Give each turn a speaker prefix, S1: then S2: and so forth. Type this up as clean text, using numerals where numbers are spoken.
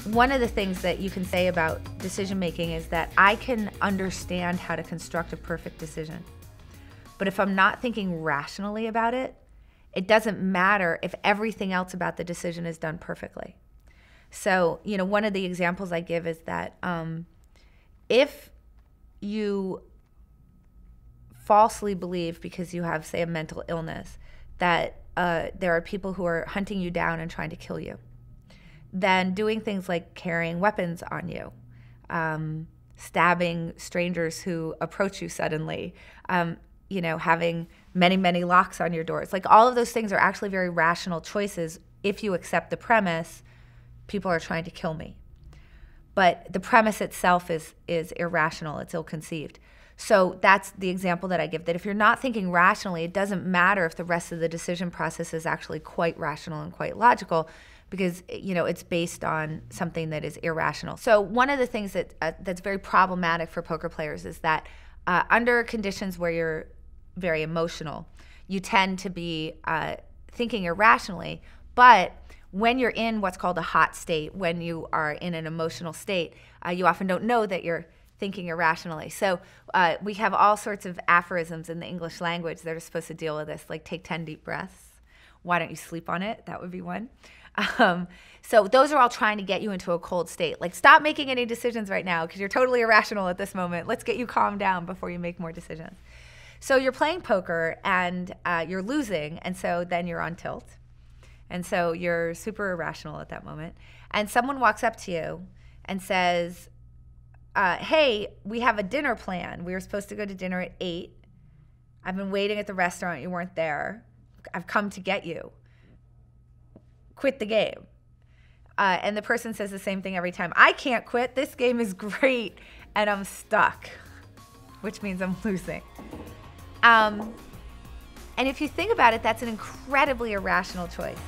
S1: One of the things that you can say about decision making is that I can understand how to construct a perfect decision. But if I'm not thinking rationally about it, it doesn't matter if everything else about the decision is done perfectly. So, one of the examples I give is that if you falsely believe, because you have, say, a mental illness, that there are people who are hunting you down and trying to kill you, then doing things like carrying weapons on you, stabbing strangers who approach you suddenly, having many, many locks on your doors. Like, all of those things are actually very rational choices if you accept the premise, people are trying to kill me. But the premise itself is irrational, it's ill-conceived. So that's the example that I give, that if you're not thinking rationally, it doesn't matter if the rest of the decision process is actually quite rational and quite logical, because it's based on something that is irrational. So one of the things that's very problematic for poker players is that under conditions where you're very emotional, you tend to be thinking irrationally. But when you're in what's called a hot state, when you are in an emotional state, you often don't know that you're thinking irrationally. So we have all sorts of aphorisms in the English language that are supposed to deal with this, like take 10 deep breaths. Why don't you sleep on it? That would be one. So those are all trying to get you into a cold state. Like, stop making any decisions right now because you're totally irrational at this moment. Let's get you calmed down before you make more decisions. So you're playing poker and you're losing, and so then you're on tilt. And so you're super irrational at that moment. And someone walks up to you and says, hey, we have a dinner plan. We were supposed to go to dinner at 8. I've been waiting at the restaurant. You weren't there. I've come to get you. Quit the game. And the person says the same thing every time. I can't quit. This game is great, and I'm stuck, which means I'm losing. And if you think about it, that's an incredibly irrational choice.